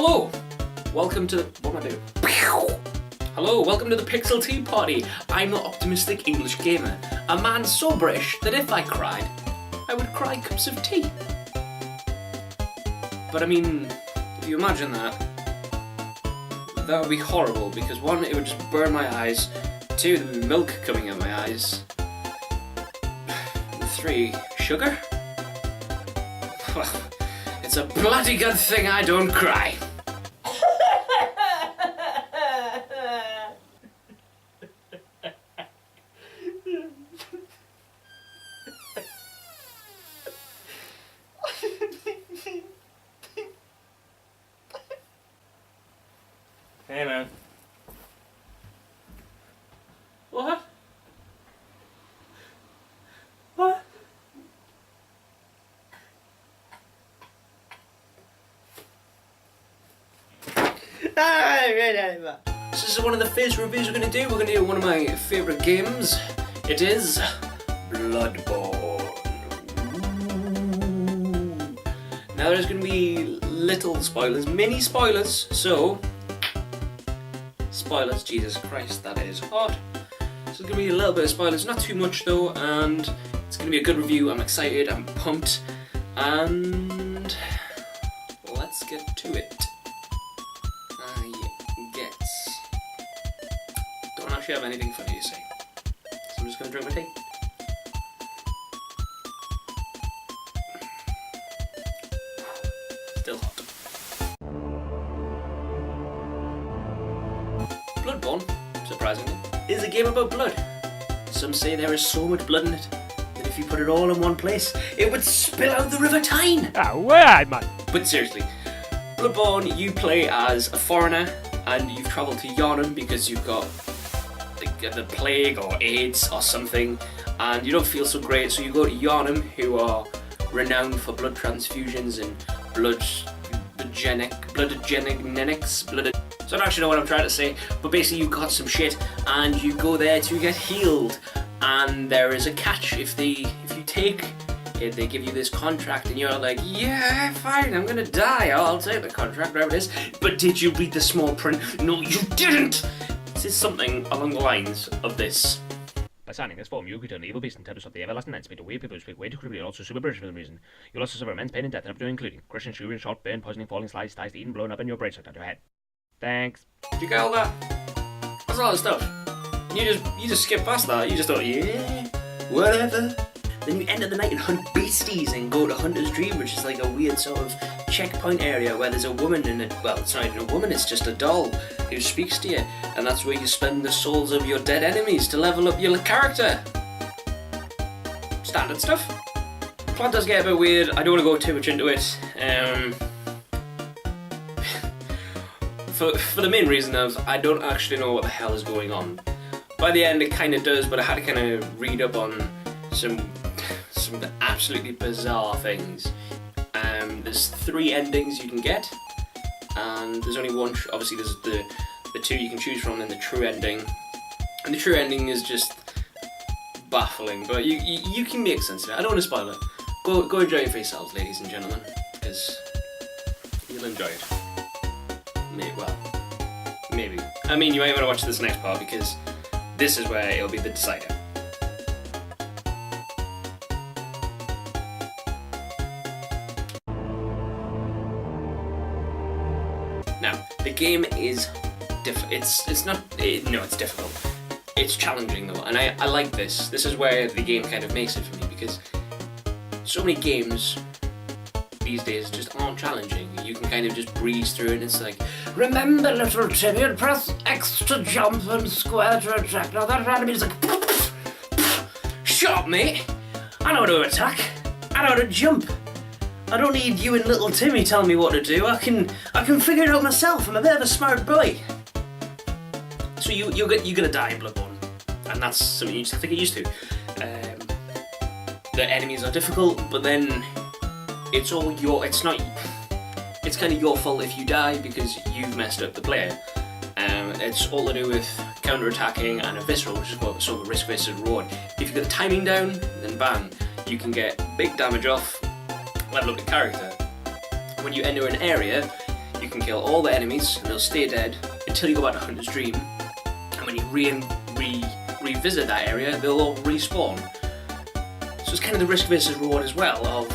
Hello! Welcome to the... What am I doing? Hello, welcome to the Pixel Tea Party. I'm the optimistic English gamer. A man so British that if I cried, I would cry cups of tea. But I mean, if you imagine that would be horrible because one, it would just burn my eyes. Two, there would be milk coming out my eyes. Three, sugar? It's a bloody good thing I don't cry. Hey man. What? What? So this is one of the first reviews we're going to do. We're going to do one of my favourite games. It is Bloodborne. Ooh. Now there's going to be little spoilers, mini spoilers, so... Spoilers, Jesus Christ, that is hot. So there's going to be a little bit of spoilers, not too much though, and it's going to be a good review. I'm excited, I'm pumped, and let's get to it. Don't actually have anything funny to say, so I'm just going to drink my tea. Still hot. Bloodborne, surprisingly, is a game about blood. Some say there is so much blood in it that if you put it all in one place, it would spill out the River Tyne. Ah, where, man? But seriously, Bloodborne, you play as a foreigner and you've travelled to Yharnam because you've got the plague or AIDS or something, and you don't feel so great, so you go to Yharnam, who are renowned for blood transfusions and bloodogenics. So I don't actually know what I'm trying to say, but basically you've got some shit and you go there to get healed, and there is a catch. If you take it, they give you this contract and you're like, yeah, fine, I'm gonna die, I'll take the contract, whatever it is. But did you read the small print? No, you didn't! This is something along the lines of this. By signing this form, you agree to an evil beast in terms of the everlasting ends, made to weird people who speak way too quickly and also super British for some reason. You'll also suffer immense pain and death, including crushing, shivering, shot, burn, poisoning, falling, sliced, diced, eaten, blown up, and your brain sucked out your head. Thanks. Did you get all that? That's a lot of stuff. And you just skip past that. You just thought, yeah, whatever. Then you end of the night and hunt beasties and go to Hunter's Dream, which is like a weird sort of checkpoint area where there's a woman in it. Well, it's not even a woman, it's just a doll who speaks to you. And that's where you spend the souls of your dead enemies to level up your character. Standard stuff. The plot does get a bit weird. I don't want to go too much into it. For the main reason of I don't actually know what the hell is going on. By the end it kind of does, but I had to kind of read up on some absolutely bizarre things. There's 3 endings you can get, and there's only one. Obviously, there's the 2 you can choose from, and the true ending. And the true ending is just baffling, but you can make sense of it. I don't want to spoil it. Go enjoy it for yourselves, ladies and gentlemen, because you'll enjoy it. Maybe. I mean, you might want to watch this next part because this is where it'll be the decider. Now, the game is it's difficult. It's challenging though, and I like this. This is where the game kind of makes it for me because so many games these days just aren't challenging. You can kind of just breeze through it and it's like, remember little Timmy, press X to jump and square to attack. Now that enemy is like, shut up mate, I know how to attack, I know how to jump. I don't need you and little Timmy telling me what to do. I can figure it out myself. I'm a bit of a smart boy. So you're gonna die in Bloodborne, and that's something you just have to get used to. The enemies are difficult, but then it's kind of your fault if you die because you've messed up the player. It's all to do with counter-attacking and a visceral, which is sort of a risk versus reward. If you get the timing down, then bang, you can get big damage off, level up your character. When you enter an area, you can kill all the enemies and they'll stay dead until you go back to Hunter's Dream. And when you revisit that area, they'll all respawn. So it's kind of the risk versus reward as well of,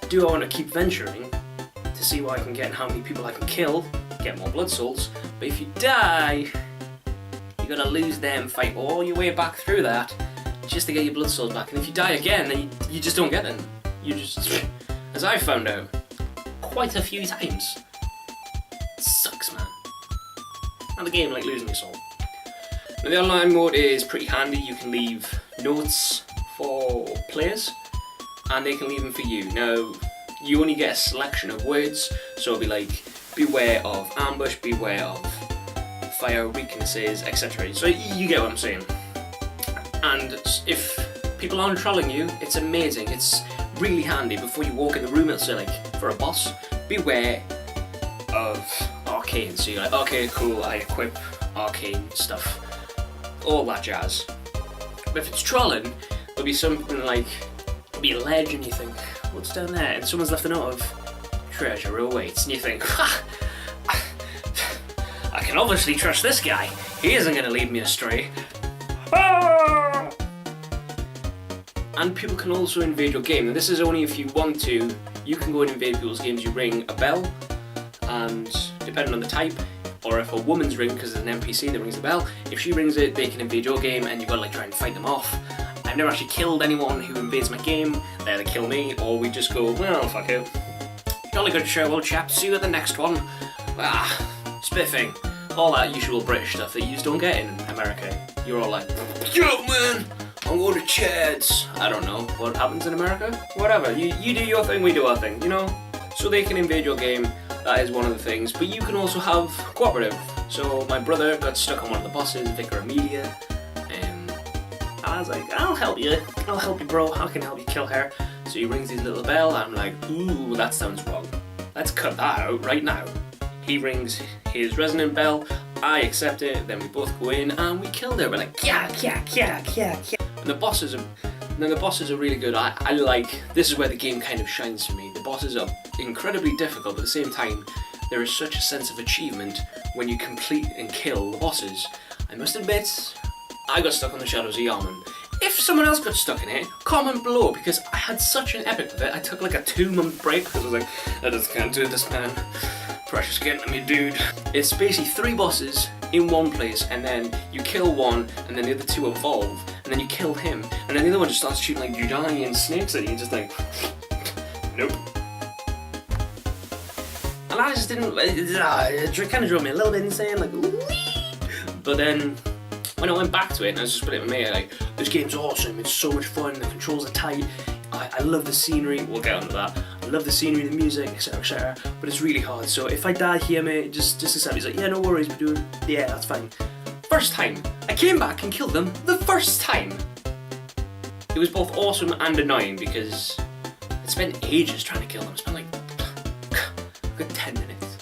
do I want to keep venturing to see what I can get and how many people I can kill, get more blood souls, but if you die, you're gonna lose them, fight all your way back through that just to get your blood souls back, and if you die again, then you just don't get them. You just, as I found out quite a few times. It sucks, man. And the game like losing your soul. Now the online mode is pretty handy. You can leave notes for players and they can leave them for you. Now you only get a selection of words, so it'll be like, beware of ambush, beware of fire weaknesses, etc. So you get what I'm saying. And if people aren't trolling you, it's amazing. It's really handy. Before you walk in the room, it'll say like, for a boss, beware of arcane. So you're like, okay, cool, I equip arcane stuff. All that jazz. But if it's trolling, there'll be something like, there'll be a ledge and you think, what's down there? And someone's left a note of, treasure awaits. And you think, ha! I can obviously trust this guy. He isn't going to lead me astray. Ah! And people can also invade your game. Now this is only if you want to. You can go and invade people's games. You ring a bell, and depending on the type, or if a woman's ring, because there's an NPC that rings the bell, if she rings it, they can invade your game, and you've got to like try and fight them off. I've never actually killed anyone who invades my game. They either kill me, or we just go, well, fuck it. Jolly good show, old chap. See you at the next one. Ah, spiffing. All that usual British stuff that you just don't get in America. You're all like, yo man, I'm going to Chad's. I don't know what happens in America. Whatever, you do your thing, we do our thing, you know? So they can invade your game, that is one of the things. But you can also have cooperative. So my brother got stuck on one of the bosses, Vicar Amelia. I was like, I'll help you bro, how can I help you kill her? So he rings his little bell, and I'm like, ooh, that sounds wrong. Let's cut that out right now. He rings his resonant bell, I accept it, then we both go in and we kill her. We're like, yeah. And the bosses are really good. I like, this is where the game kind of shines for me. The bosses are incredibly difficult, but at the same time, there is such a sense of achievement when you complete and kill the bosses. I must admit, I got stuck on the Shadows of Yarman. If someone else got stuck in it, comment below, because I had such an epic with it. I took like a 2-month break because I was like, I just can't do this, man. Pressure's getting to me, dude. It's basically 3 bosses in one place, and then you kill one, and then the other 2 evolve, and then you kill him, and then the other one just starts shooting like giant snakes at you, just like, nope. And I just didn't, it kind of drove me a little bit insane, like, wee. But then, when I went back to it, and I was just putting it with me, like, this game's awesome, it's so much fun, the controls are tight, I love the scenery, we'll get onto that. I love the scenery, the music, etc, but it's really hard, so if I die here, mate, just accept. He's like, yeah, no worries, we're doing, yeah, that's fine. First time, I came back and killed them the first time. It was both awesome and annoying, because I spent ages trying to kill them. I spent like a good 10 minutes.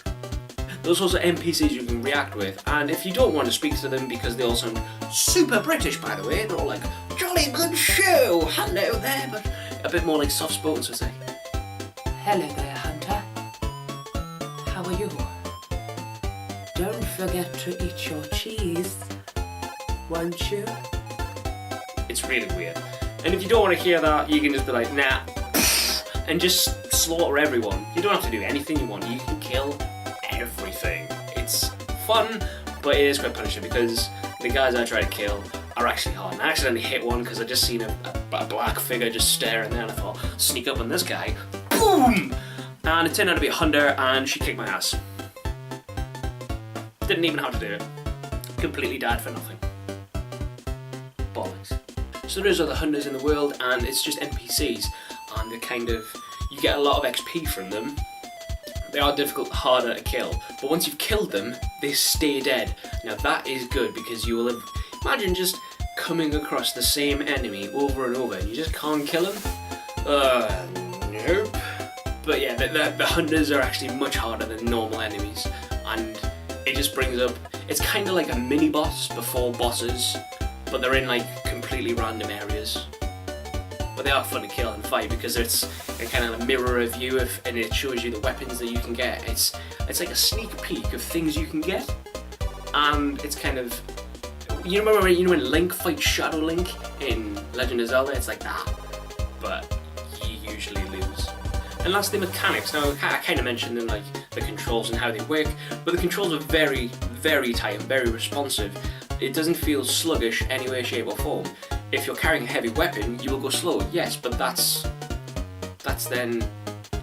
There's also NPCs you can react with, and if you don't want to speak to them because they all sound super British, by the way, they're all like, jolly good show, hello there, but a bit more like soft spoken, so it's like, hello there, Hunter. How are you? Don't forget to eat your cheese, won't you? It's really weird. And if you don't want to hear that, you can just be like, nah, and just slaughter everyone. You don't have to do anything you want. You can kill everything. It's fun, but it is quite punishing because the guys I try to kill are actually hard. And I accidentally hit one because I just seen a black figure just staring there, and I thought, sneak up on this guy. Boom! And it turned out to be a hunter, and she kicked my ass. Didn't even have to do it. Completely died for nothing. Bollocks. So there's other hunters in the world, and it's just NPCs, and they're kind of, you get a lot of XP from them. They are difficult, harder to kill, but once you've killed them, they stay dead. Now that is good, because you will have, imagine just coming across the same enemy over and over, and you just can't kill them. Nope. But yeah, the hunters are actually much harder than normal enemies, and it just brings up, it's kind of like a mini boss before bosses, but they're in like completely random areas. but they are fun to kill and fight because it's a kind of a mirror of you, and it shows you the weapons that you can get. It's like a sneak peek of things you can get, and it's kind of, you remember when Link fights Shadow Link in Legend of Zelda? It's like that, but you usually lose. And lastly, mechanics. Now, I kind of mentioned them, like the controls and how they work, but the controls are very, very tight and very responsive. It doesn't feel sluggish any way, shape or form. If you're carrying a heavy weapon, you will go slow, yes, but that's then,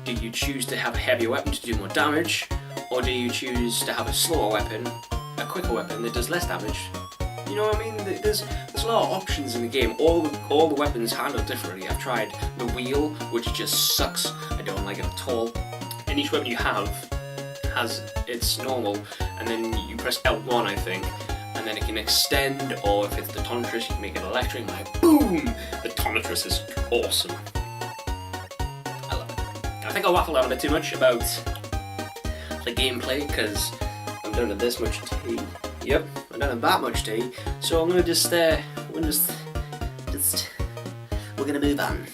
do you choose to have a heavier weapon to do more damage, or do you choose to have a slower weapon, a quicker weapon that does less damage? You know what I mean? There's a lot of options in the game. All the weapons handle differently. I've tried the wheel, which just sucks. I don't like it at all. And each weapon you have has its normal, and then you press L1, I think, and then it can extend, or if it's the Tonitrus, you can make it electric. Like, boom! The Tonitrus is awesome. I love it. I think I waffled on a bit too much about the gameplay, because I'm down to this much tea. Yep, I don't have that much tea, so I'm gonna we're gonna move on.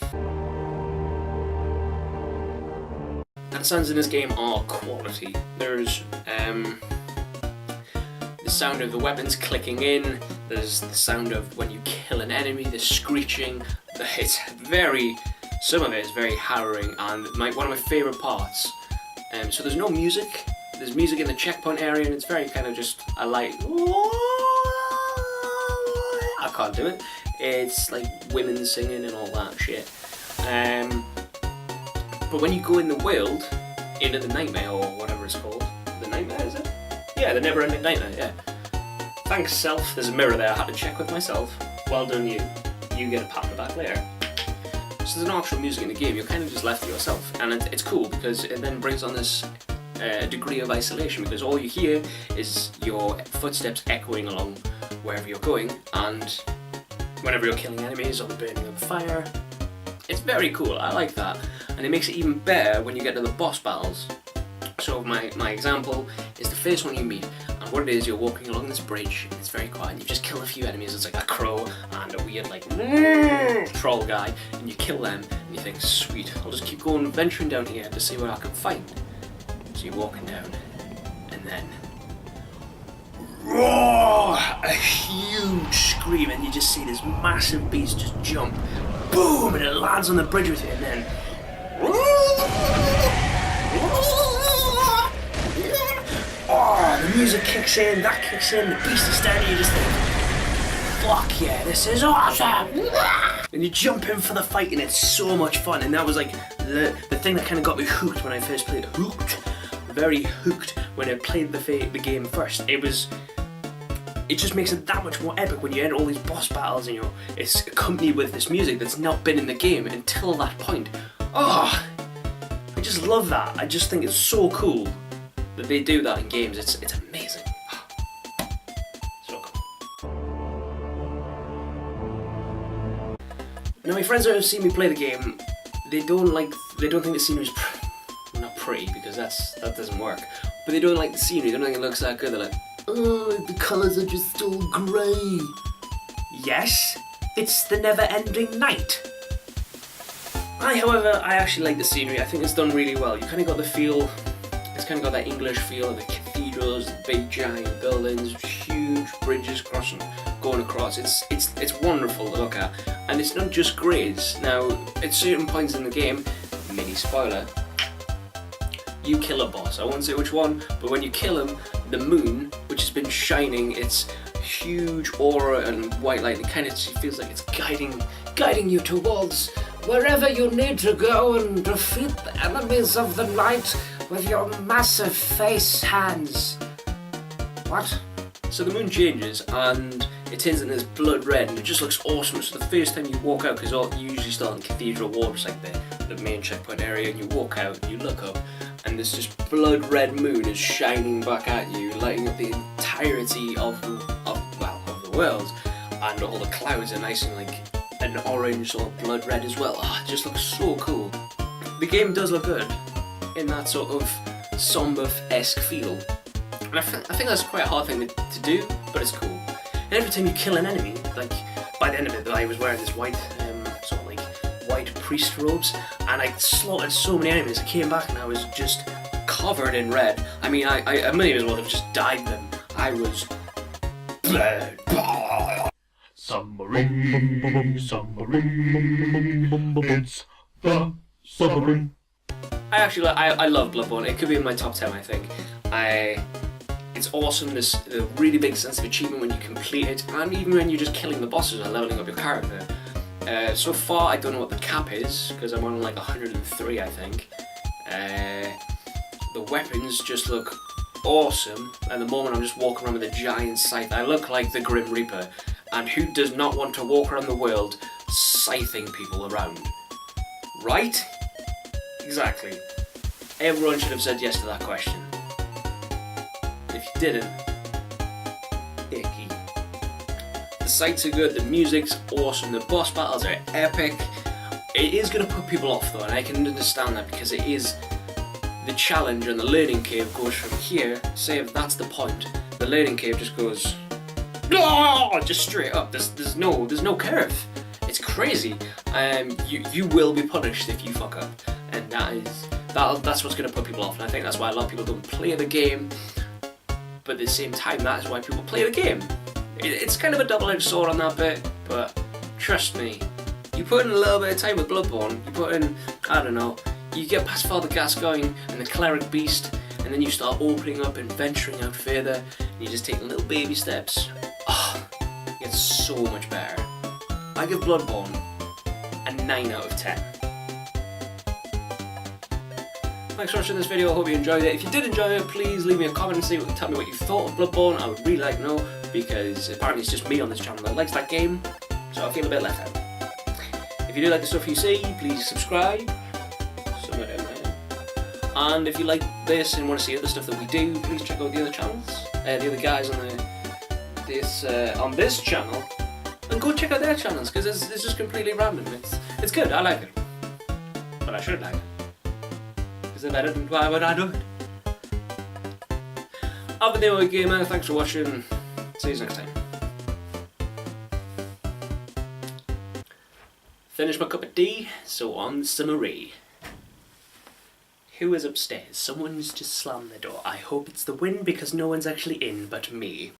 And the sounds in this game are quality. There's the sound of the weapons clicking in, there's the sound of when you kill an enemy, the screeching. It's some of it is very harrowing, and one of my favourite parts. So there's no music. There's music in the checkpoint area, and it's very kind of just I can't do it. It's like women singing and all that shit. But when you go in the world, into the nightmare or whatever it's called, the nightmare, is it? Yeah, the never-ending nightmare. Yeah. Thanks, self. There's a mirror there. I had to check with myself. Well done, you. You get a pat on the back later. So there's no actual music in the game. You're kind of just left to yourself, and it's cool because it then brings on this degree of isolation, because all you hear is your footsteps echoing along wherever you're going, and whenever you're killing enemies or burning up fire. It's very cool. I like that, and it makes it even better when you get to the boss battles. So my example is the first one you meet, and what it is, you're walking along this bridge, and it's very quiet, and you just kill a few enemies. It's like a crow and a weird like troll guy, and you kill them, and you think, sweet, I'll just keep going, venturing down here to see what I can find. So you're walking down, and then roar, a huge scream, and you just see this massive beast just jump, boom, and it lands on the bridge with you, and then the music kicks in, that kicks in, the beast is standing, you just think, fuck yeah, this is awesome! And you jump in for the fight, and it's so much fun. And that was like the thing that kind of got me hooked when I first played it. Very hooked when I played the game first. It just makes it that much more epic when you enter all these boss battles, and it's accompanied with this music that's not been in the game until that point. Oh, I just love that. I just think it's so cool that they do that in games. It's amazing. So cool. Now my friends that have seen me play the game, they don't think the scenery's not pretty, because that doesn't work. But they don't like the scenery. They don't think it looks that good. They're like, oh, the colours are just all grey. Yes, it's the never-ending night. However, I actually like the scenery. I think it's done really well. You kind of got the feel. It's kind of got that English feel of the cathedrals, the big giant buildings, huge bridges going across. It's wonderful to look at, and it's not just grades. Now, at certain points in the game, mini spoiler, you kill a boss. I won't say which one, but when you kill him, the moon, which has been shining its huge aura and white light, it kind of feels like it's guiding you towards wherever you need to go and defeat the enemies of the night with your massive face hands. What? So the moon changes and it turns into this blood red, and it just looks awesome. So the first time you walk out, because you usually start in Cathedral Wharves, like the main checkpoint area, and you walk out and you look up, and this just blood red moon is shining back at you, lighting up the entirety of the world, and all the clouds are nice and like an orange or blood red as well. Oh, it just looks so cool. The game does look good in that sort of somber-esque feel, and I think that's quite a hard thing to do, but it's cool. And every time you kill an enemy, like by the end of it, I was wearing this white priest robes, and I slaughtered so many enemies. I came back and I was just covered in red. I mean, I may as well have just dyed them. I was... Submarine, submarine, it's the submarine. I love Bloodborne. It could be in my top 10, I think. It's awesome, there's a really big sense of achievement when you complete it, and even when you're just killing the bosses and leveling up your character. So far, I don't know what the cap is, because I'm on like 103, I think. The weapons just look awesome. At the moment, I'm just walking around with a giant scythe. I look like the Grim Reaper, and who does not want to walk around the world scything people around? Right? Exactly. Everyone should have said yes to that question. If you didn't, icky. The sights are good, the music's awesome, the boss battles are epic. It is going to put people off though, and I can understand that because it is the challenge and the learning curve goes from here. Say if that's the point, the learning curve just goes just straight up. There's no curve. It's crazy. You will be punished if you fuck up, and that's what's going to put people off. And I think that's why a lot of people don't play the game. But at the same time, that is why people play the game. It's kind of a double-edged sword on that bit, but trust me, you put in a little bit of time with Bloodborne, you put in, I don't know, you get past Father Gascoigne and the Cleric Beast, and then you start opening up and venturing out further, and you just take little baby steps. Oh, it gets so much better. I give Bloodborne a 9 out of 10. Thanks for watching this video, I hope you enjoyed it. If you did enjoy it, please leave me a comment and tell me what you thought of Bloodborne. I would really like to know, because apparently it's just me on this channel that likes that game, so I feel a bit left out. If you do like the stuff you see, please subscribe. Somewhere down there. And if you like this and want to see other stuff that we do, please check out the other channels. The other guys on this channel. And go check out their channels, because it's just completely random. It's good, I like it. But I should like it. If I didn't, why would I do it? I've been the OEGamer, thanks for watching, see you next time. Finished my cup of tea, so on some Marie. Who is upstairs? Someone's just slammed the door. I hope it's the wind because no one's actually in but me.